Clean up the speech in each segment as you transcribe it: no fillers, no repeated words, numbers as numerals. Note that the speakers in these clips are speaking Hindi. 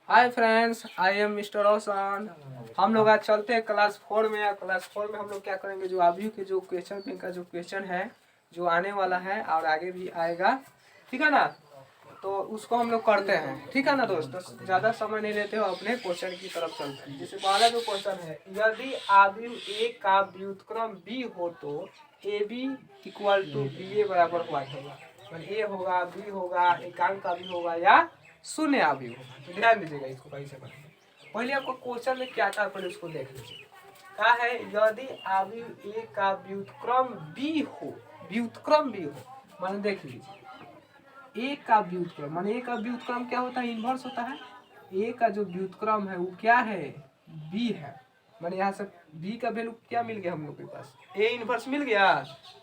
Hi friends, I am mister Roshan. हम लोग आज चलते हैं क्लास 4 में। क्लास 4 में हम लोग क्या करेंगे, जो अभी के जो क्वेश्चन बैंक का जो क्वेश्चन है जो आने वाला है और आगे भी आएगा, ठीक है ना। तो उसको हम लोग करते हैं, ठीक है ना दोस्तों। ज़्यादा समय नहीं लेते हो, अपने क्वेश्चन की तरफ चलते हैं। जैसे पहला जो क्वेश्चन है, यदि अवयव ए का व्युत्क्रम बी हो तो a b equal to b a बराबर हुआ होगा। ए होगा, बी होगा, एकांक का भी होगा या शून्य अवयव होगा। तो ध्यान दीजिएगा इसको कैसे बनाएंगे। पहले आपको क्वेश्चन में क्या था पहले उसको देख लीजिए। क्या है, यदि अवयव ए का व्युत्क्रम बी हो, व्युत्क्रम बी हो माने देख लीजिए ए का व्युत्क्रम माने ए का व्युत्क्रम क्या होता है, इन्वर्स होता है। ए का जो व्युत्क्रम है वो क्या है, बी है। माने यहाँ से बी का वैल्यू क्या मिल गया हम लोग के पास, ए इन्वर्स मिल गया।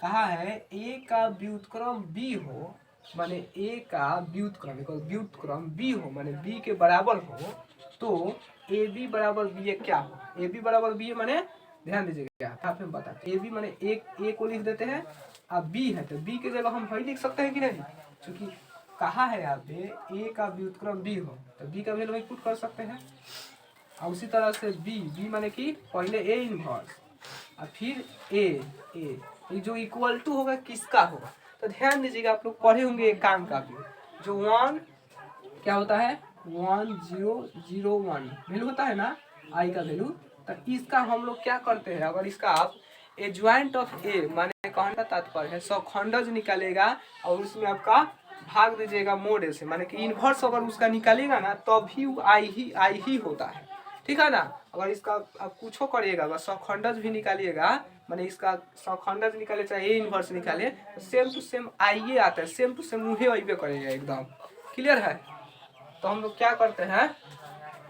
कहा है ए का व्युत्क्रम बी हो माने ए का व्युत्क्रम बी हो माने बी के बराबर हो तो ए बी बराबर बी ए क्या हो, ए बी बराबर बी ए माने ध्यान दीजिएगा था हम बताते। ए बी माने एक ए को लिख देते हैं, अब बी है तो बी के जगह हम वही लिख सकते हैं कि नहीं, क्योंकि कहा है यहाँ पे ए का व्युत्क्रम बी हो तो बी का वैल्यू वही पुट कर सकते हैं। और उसी तरह से बी माने कि पहले ए इनवर्स और फिर ए जो इक्वल टू होगा किसका होगा। तो ध्यान दीजिएगा, आप लोग पढ़े होंगे एकांक का भी, जो 1 क्या होता है 1001 वैल्यू होता है ना आई का वैल्यू। तो इसका हम लोग क्या करते हैं, अगर इसका आप एडजॉइंट ऑफ ए माने कहने का तात्पर्य है सौखंडज निकालेगा और उसमें आपका भाग दीजिएगा मोड ए से, माने कि इन्वर्स अगर उसका निकालेगा ना तभी तो आई ही होता है, ठीक है ना। अगर इसका आप कुछ करिएगा, अगर सौखंडज भी निकालिएगा माने इसका सौखंडज निकाले चाहे ए इन्वर्स निकाले तो सेम टू सेम आइए आता है, सेम टू सेम मुहे अबे करेगा, एकदम क्लियर है। तो हम लोग क्या करते हैं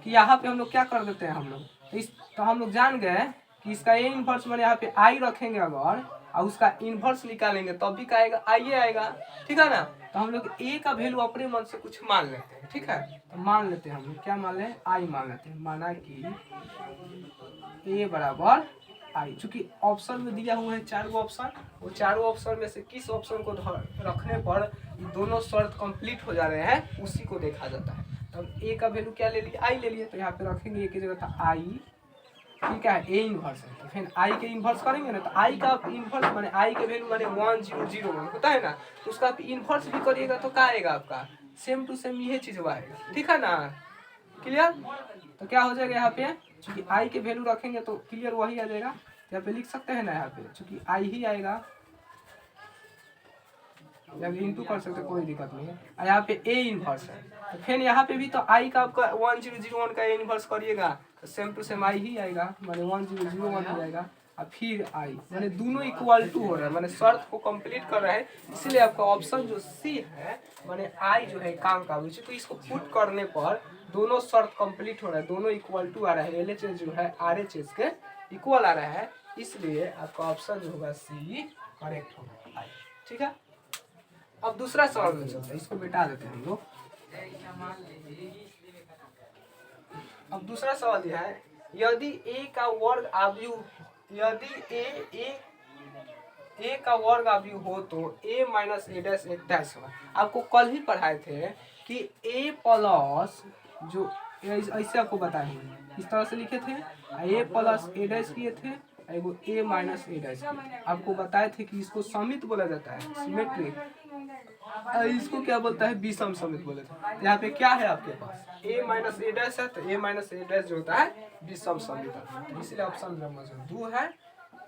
कि यहाँ पे हम लोग क्या कर देते हैं, हम लोग तो हम लोग जान गए कि इसका ए इन्वर्स मैंने यहाँ पे आई रखेंगे अगर और उसका इन्वर्स निकालेंगे तब भी क्या आएगा, आई आएगा, ठीक है ना। तो हम लोग ए का वैल्यू अपने मन से कुछ मान लेते हैं, ठीक है। तो मान लेते हैं हम लोग क्या मान लें, आई मान लेते हैं। माना कि ए बराबर आई, चूंकि ऑप्शन में दिया हुआ है 4 ऑप्शन, वो 4 ऑप्शन में से किस ऑप्शन को रखने पर दोनों शर्त कंप्लीट हो जा रहे हैं उसी को देखा जाता है। तो हम ए का वैल्यू क्या ले लिए, आई ले लिए, तो यहाँ पे रखेंगे ए की जगह था आई, ठीक है। ए इन्वर्स है तो फिर आई के इन्वर्स करेंगे ना, तो आई का इन्वर्स माने आई के वैल्यू माने 1001 होता है ना, तो उसका आप इन्वर्स भी करिएगा तो क्या आएगा आपका सेम टू सेम यही चीज आएगा, ठीक है ना, क्लियर। तो क्या हो जाएगा यहाँ पे, चूंकि आई के वैल्यू रखेंगे तो क्लियर वही आ जाएगा। यहाँ पे लिख सकते हैं ना, यहाँ पे चूंकि आई ही आएगा या इंटू कर सकते, कोई दिक्कत नहीं है। और यहाँ पे ए इन्वर्स है तो फिर यहाँ पे भी तो आई का आपका 1001 का ए इन्वर्स करिएगा तो सेम टू सेम आई ही आएगा, माने 1001 हो जाएगा। और फिर आई माने दोनों इक्वल टू हो रहा है, माने शर्त को कंप्लीट कर रहा है, इसलिए आपका ऑप्शन जो सी है माने आई जो है काम का विषय, तो इसको पुट करने पर दोनों शर्त कंप्लीट हो रहा है, दोनों इक्वल टू आ रहा है, एल एच जो है आर एच एस के इक्वल आ रहा है, इसलिए आपका ऑप्शन जो होगा सी करेक्ट होगा, आई, ठीक है। अब दूसरा सवाल में चलते हैं, इसको मिटा देते हैं हम लोग। अब दूसरा सवाल यह है, यदि ए का वर्ग अवयव, यदि ए का वर्ग अवयव हो तो ए माइनस ए डैश एक डैश होगा। आपको कल ही पढ़ाए थे कि ए प्लस जो ऐसे आपको बताए इस तरह से लिखे थे, ए प्लस ए डैश किए थे, एगो ए माइनस ए डैश, आपको बताए थे कि इसको समित बोला जाता है, सिमेट्रिक, इसको क्या बोलता है विषम समित बोले थे। यहाँ पे क्या है आपके पास ए माइनस ए डैश है, तो ए माइनस ए डैश जो होता है विषम समित है, तो इसलिए ऑप्शन नंबर 2 है,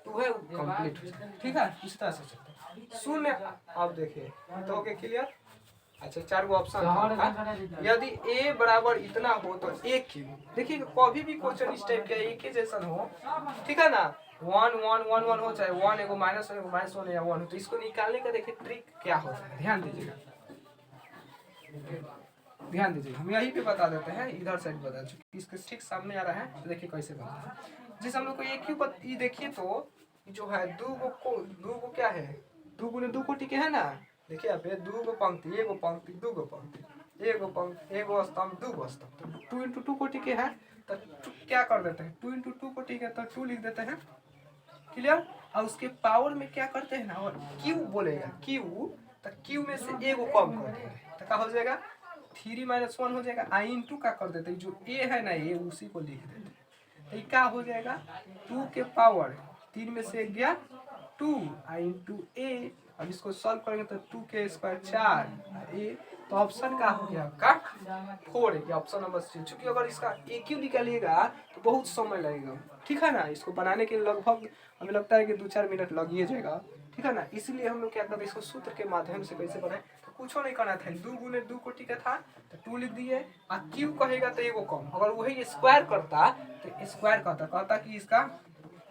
2 है कंप्लीट हो जाए, ठीक है। इस तरह से चलता है शून्य। आप देखिए तो ओके क्लियर। अच्छा 4 गो ऑप्शन था, यदि ए बराबर इतना हो तो ए क्यों, देखिए कभी भी क्वेश्चन इस टाइप का एक ही जैसा हो, ठीक है ना, 1 1 1 1 हो चाहे 1 एगो माइनस 1 या 1 हो, तो इसको निकालने का देखिए ट्रिक क्या होता है, ध्यान दीजिएगा, ध्यान दीजिएगा। हम यहीं पे बता देते हैं, इधर साइड बता चुके, इसके ठीक सामने आ रहा है, तो देखिए कैसे बनता है। जिस हम लोग को ये क्यों ये देखिए तो जो है दो गो क्या है, 2 गुने 2 कोटि के है ना, देखिए यहाँ पे 2 गो पंक्ति, एगो पंक्ति 2 गो पंक्ति, एगो पंक्ति एगो स्तंभ 2 गो स्तंभ, तो 2 इंटू 2 कोटि के है, तो क्या कर देते हैं 2 इंटू 2 कोटि के तो 2 लिख देते हैं, क्लियर। और उसके पावर में क्या करते हैं ना, और क्यू बोलेगा क्यू, तो क्यू में से एगो कम कर देंगे तो क्या हो जाएगा, 3 - 1 हो जाएगा। आई इंटू का कर देते जो ए है ना ये उसी को लिख देते तो ये क्या हो जाएगा 2 के पावर 3 में से गया 2 आई इंटू ए। अब इसको सॉल्व करेंगे तो 2 के स्क्वायर 4 ए। तो ऑप्शन का हो गया आपका 4 है, ऑप्शन नंबर सी। चूंकि अगर इसका ए क्यू निकालिएगा तो बहुत समय लगेगा, ठीक है ना। इसको बनाने के लगभग हमें लगता है कि 2-4 मिनट लग ही जाएगा, ठीक है ना। इसलिए हम लोग क्या करते हैं इसको सूत्र के माध्यम से कैसे बनाए तो कुछ नहीं करना था। 2 गुने 2 कोटि का था तो 2 लिख दिए। और क्यू कहेगा तो एगो कम, अगर वही स्क्वायर करता तो स्क्वायर कहता कि इसका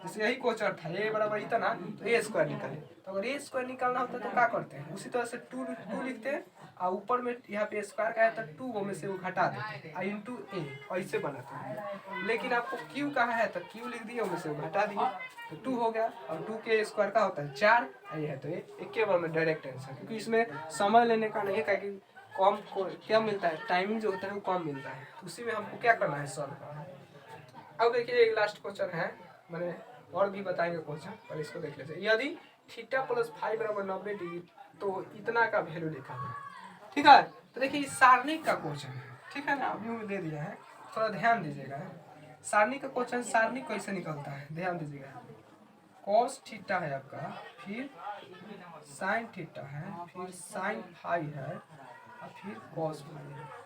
जैसे यही क्वेश्चन था ए बराबर इतना तो ए स्क्वायर निकाले। तो अगर ए स्क्वायर निकालना होता तो क्या करते हैं उसी तरह से 2 लिखते हैं और ऊपर में यहाँ पे स्क्वायर का है तो 2 वो में से वो घटा देते हैं इंटू ए ऐसे बनाते हैं। लेकिन आपको क्यू कहा है तो क्यू लिख दिए उसमें से वो घटा दिए तो 2 हो गया। और 2 के स्क्वायर का होता है 4 ये है तो ये एक के बार में डायरेक्ट आंसर, क्योंकि इसमें समय लेने का नहीं है कि कम क्या मिलता है टाइमिंग जो होता है वो कम मिलता है। तो उसी में हमको क्या करना है सॉल्व करना है। अब देखिए एक लास्ट क्वेश्चन है, मैंने और भी बताएंगे क्वेश्चन पर इसको देख लेते हैं। यदि थीटा प्लस 5 बराबर 90 डिग्री तो इतना का वैल्यू लिखा है, ठीक है। तो देखिए इस सारणी का क्वेश्चन है, ठीक है ना, अभी में दे दिया है, थोड़ा ध्यान दीजिएगा। सारणी का क्वेश्चन सारणी कैसे निकलता है ध्यान दीजिएगा। कॉस थीटा है आपका, फिर साइन थीटा है, फिर साइन फाई है और फिर कॉस फाई है।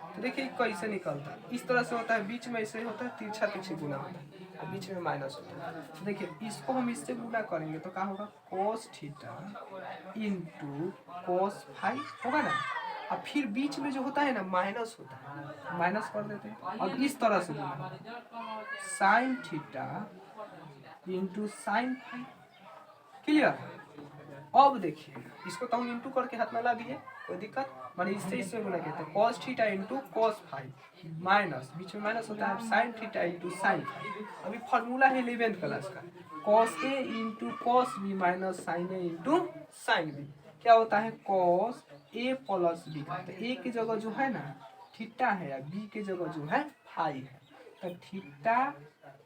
तो देखिए कैसे निकलता है इस तरह से होता है, बीच में ऐसे होता है तिरछा तिरछी गुना होता है और बीच में माइनस होता है। तो देखिए इसको हम इससे गुना करेंगे तो क्या होगा cos theta into cos phi होगा ना। और फिर बीच में जो होता है ना माइनस होता है, माइनस कर देते हैं। अब इस तरह से गुना sine theta into sine phi, clear. अब देखिए इसको तो हम इंटू करके हाथ में ला दिए, कोई दिक्कत माने इससे गुना किया तो cos theta into cos phi minus बीच में माइनस होता है sin theta into sin phi. अभी फार्मूला है 11th क्लास का cos a into cos b minus sin a into sin b। क्या होता है cos a प्लस b। तो a की जगह जो है ना थीटा है या b की जगह जो है फाई है तो थीटा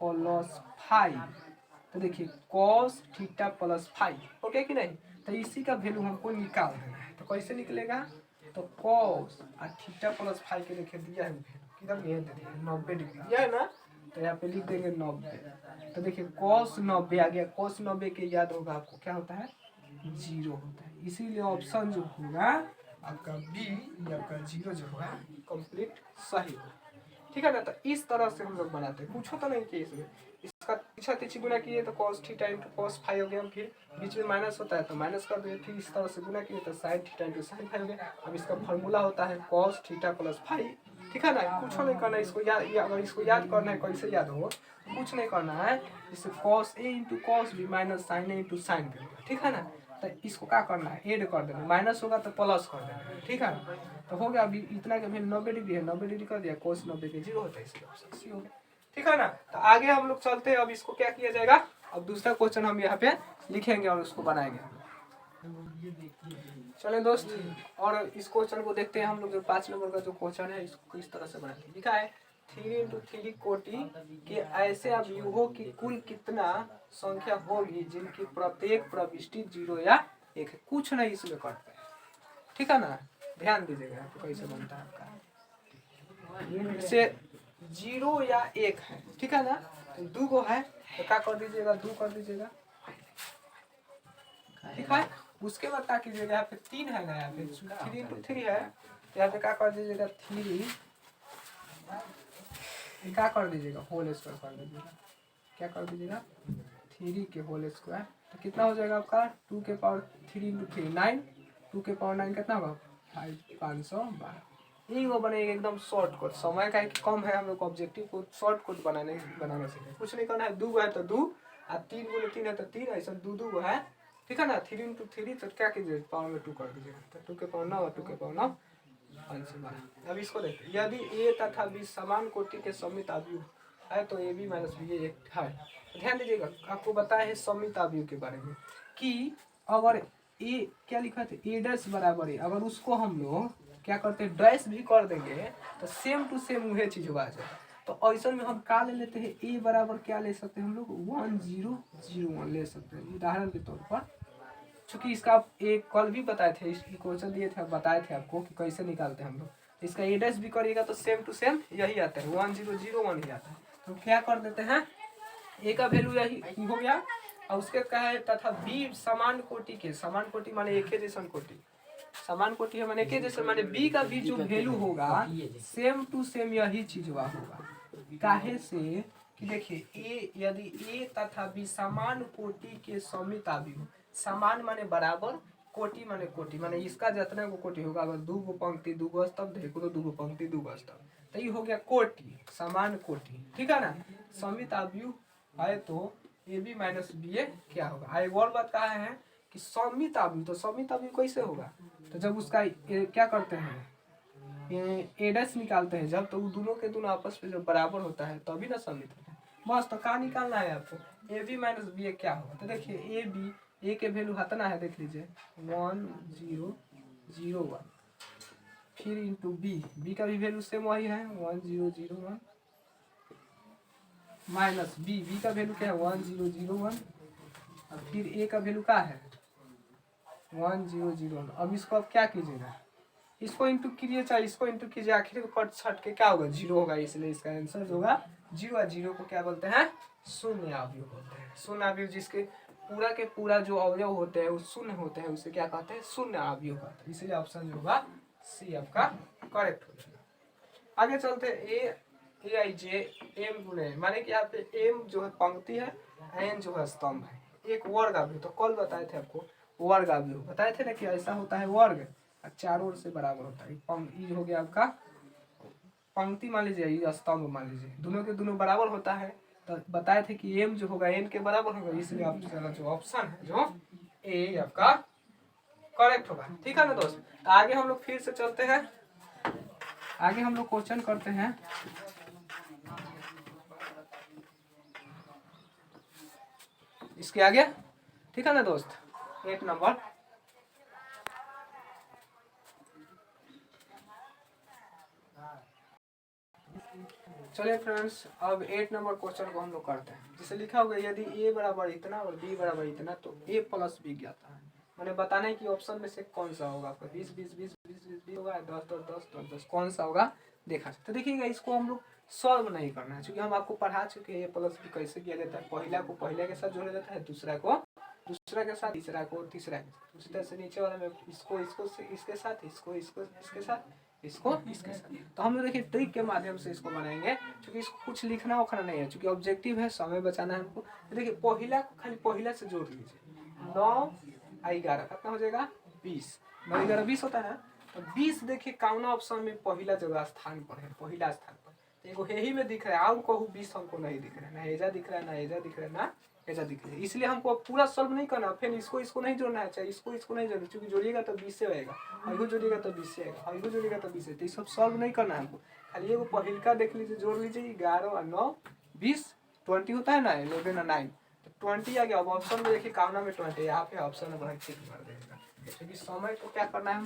प्लस फाई। तो देखिए cos theta plus phi okay कि नहीं। तो इसी का वैल्यू हमको निकाल देना है। तो कैसे निकलेगा तो cos और थीटा प्लस फाई के देखिए दिया है किधर ये दे दिया 90 डिग्री दिया है ना। तो यहाँ पे लिख देंगे 90। तो देखिए cos 90 आ गया, cos 90 के याद होगा आपको क्या होता है 0 होता है। इसीलिए ऑप्शन जो होगा आपका बी आपका 0 जो होगा कंप्लीट सही होगा, ठीक है ना। तो इस तरह से हम लोग बनाते हैं, कुछ तो नहीं किए इसमें। इसका पीछा तिरछी गुना किए तो cos theta into cos phi हो गया, फिर बीच में माइनस होता है तो माइनस कर दिए, फिर इस तरह से गुना किए तो sin theta into sin phi हो गया। अब इसका फॉर्मूला होता है cos थीटा प्लस फाई, ठीक है ना। कुछ नहीं करना है इसको याद, अगर इसको याद करना है कैसे याद हो कुछ नहीं करना है। इससे cos a into cos b minus sin a into sin b, ठीक है ना। तो इसको क्या करना है ऐड कर देना, माइनस होगा तो प्लस कर देना, ठीक है। तो हो गया अभी इतना के वैल्यू 90 डिग्री है, 90 डिग्री कर दिया cos 90 के 0 होता है, इसलिए ऑप्शन सी हो गया, ठीक है ना। तो आगे हम लोग चलते हैं। अब इसको क्या किया जाएगा, अब दूसरा क्वेश्चन हम यहाँ पे लिखेंगे और उसको बनाएंगे। चलें दोस्त, और इस क्वेश्चन को देखते हैं हम लोग। जो 5 नंबर का जो क्वेश्चन है इसको इस तरह से बनाते लिखा है 3 इंटू 3 कोटि के ऐसे अवयवों की कुल कितना संख्या होगी जिनकी प्रत्येक प्रविष्टि 0 या 1 है। कुछ नहीं इसमें करते हैं, ठीक है ना। ध्यान दीजिएगा तो कैसे बनता है आपका से 0 या 1 है, ठीक है ना। तो 2 को है तो क्या कर दीजिएगा 2 कर दीजिएगा, ठीक है। उसके बाद क्या कीजिएगा यहाँ पे 3 है ना, यहाँ पे 3 इंटू 3 है तो यहाँ पे क्या कर दीजिएगा 3 क्या कर दीजिएगा होल स्क्वायर कर दीजिएगा, क्या कर दीजिएगा 3 के होल स्क्वायर। तो कितना हो जाएगा आपका 2 के पावर 3 इंटू 3 9, 2 के पावर 9 कितना होगा 512। यही वो बनेगा एकदम शॉर्ट कट। समय का कम है, हम लोग ऑब्जेक्टिव को शॉर्ट कट बनाने से कुछ नहीं करना है। 2 है तो 2 और 3 गुने 3 है तो 3 ऐसा 2 है, ठीक है ना। 3 इंटू 3 तो क्या कीजिए पावर में 2 कर दीजिएगा तो 2 के पावर 9 और 2 के पावर 9 512। अब इसको देखिए यदि ए तथा बी समान कोटि के समित अवयव है तो ए बी माइनस बी एक है। ध्यान दीजिएगा आपको बताया है समित अवयव के बारे में कि अगर ए क्या लिखा था ए डैश बराबर है, अगर उसको हम लोग क्या करते हैं डैश भी कर देंगे तो सेम टू सेम वही चीज होगा। तो ऐसा में हम क्या ले लेते हैं ए बराबर क्या ले सकते हैं हम लोग 1001 ले सकते हैं उदाहरण के तौर पर। चूंकि इसका एक कल भी बताए थे, इस क्वेश्चन दिए थे बताए थे आपको कि कैसे निकालते हैं हम लोग। इसका एडस भी करिएगा तो सेम टू सेम यही आता है 1001 ही आता है। तो क्या कर देते हैं, ए का वैल्यू यही हो गया और उसके क्या है तथा बी समान कोटि के, समान कोटि माने एक जैसन कोटि, समान कोटि है माने एक जैसे माने बी का भी जो वैल्यू होगा सेम टू सेम यही चीज होगा। काहे से कि देखिए ए यदि ए तथा बी समान कोटि के समिताभी हो, समान माने बराबर, कोटि माने इसका जितना को कोटि होगा, अगर दो गो पंक्ति दो गो स्तंभ देखो तो दो गो पंक्ति दो गो स्तंभ, तो ये हो गया कोटि, समान कोटि, ठीक है ना। समिताभ्यु है तो ए बी माइनस बी ए क्या होगा। एक और बात कहा है कि समिताभ्यु, तो समिताभ्यु कैसे होगा, तो जब उसका क्या करते हैं एडस निकालते हैं जब, तो दोनों के दोनों आपस में जब बराबर होता है तभी ना समित होता है। बस तो क्या निकालना है आपको, ए बी माइनस बी ए क्या होगा। तो देखिए ए बी, ए के वैल्यू हतना है देख लीजिए 1001, फिर इंटू बी, बी का भी वैल्यू सेम वही है 1001 माइनस बी, बी का वैल्यू क्या है 1001 और फिर ए का वैल्यू क्या है 1001। अब इसको आप क्या कीजिएगा, इसको इंटू कीजिए चाहे इसको इंटू कीजिए, आखिर कट छट के क्या होगा जीरो होगा, इसलिए इसका आंसर होगा जीरो। और जीरो को क्या बोलते हैं, शून्य अवयव बोलते हैं। शून्य अवयव जिसके पूरा के पूरा जो अवयव होते हैं वो शून्य होते हैं उसे क्या कहते हैं, शून्य अवयव कहते हैं। इसलिए ऑप्शन जो होगा सी आपका करेक्ट हो जाएगा। आगे चलते ए आई जे एम गुणे, माने कि यहाँ पे एम जो है पंक्ति है, एन जो है स्तंभ है, एक वर्ग अवयव। तो कल बताए थे आपको वर्ग अवयव बताए थे ना कि ऐसा होता है वर्ग, चारों ओर से बराबर होता है। ये हो गया आपका पंक्ति मान लीजिए, ये स्तंभ मान लीजिए, दोनों के दोनों बराबर होता है। तो बताए थे कि एम जो होगा एन के बराबर होगा, इसलिए आपका जो ऑप्शन है जो ए आपका करेक्ट होगा, ठीक है ना दोस्त। तो आगे हम लोग फिर से चलते हैं, आगे हम लोग क्वेश्चन करते हैं। इसके आगे ठीक है ना दोस्त, 8 नंबर चलिए फ्रेंड्स, अब 8 नंबर क्वेश्चन को हम लोग करते हैं। जिसे लिखा होगा यदि a बराबर इतना और b बराबर इतना तो a प्लस b ज्ञात है। मैंने बताना है कि ऑप्शन में से कौन सा होगा आपका 20 20 20 20 20 होगा, 10 10 10 10 10 कौन सा होगा देखा। तो देखिएगा इसको हम लोग सॉल्व नहीं करना है, क्योंकि हम आपको पढ़ा चुके हैं a प्लस b कैसे किया जाता है। पहला को पहले के साथ जोड़ा जाता है, दूसरा को दूसरा के साथ, तीसरा को तीसरा के साथ। उसी तरह से नीचे वाला में इसको इसको इसके साथ, इसको इसको इसके साथ, इसको इसके साथ। तो हम लोग देखिए ट्रिक के माध्यम से इसको बनाएंगे, क्योंकि इसको कुछ लिखना उखना नहीं है, क्योंकि ऑब्जेक्टिव है, समय बचाना है हमको। तो देखिए पहला को खाली पहला से जोड़ लीजिए, 9 और 11 कितना हो जाएगा 20, 9 11 20 होता है ना। तो 20 देखिए कौन ऑप्शन में पहला जगह स्थान पर है, पहला स्थान पर। तो एगो यही में दिख रहा है, और कहूँ 20 हमको नहीं दिख रहा है, ना एजा दिख रहा है, ना एजा दिख रहा है, ना ऐसा दिख रहा है। इसलिए हमको पूरा सॉल्व नहीं करना, फिर इसको इसको नहीं जोड़ना है, चाहे इसको इसको नहीं जोड़ना, क्योंकि जोड़िएगा तो 20 से आएगा, और जोड़िएगा तो 20 से आएगा, और जोड़िएगा तो 20 से। तो ये सब सॉल्व नहीं करना है हमको, खाली एगो पहिलका देख लीजिए, जोड़ लीजिए 11 और 9 20 20 होता है ना, 11 और 9 तो 20 आ गया। अब ऑप्शन में देखिए कामना में 20, यहाँ पे ऑप्शन में ठीक कर देगा, क्योंकि समय को क्या करना है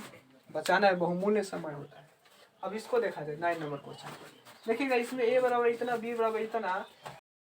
बचाना है, बहुमूल्य समय होता है। अब इसको देखा जाए 9 नंबर क्वेश्चन देखिएगा, इसमें a बराबर इतना b बराबर इतना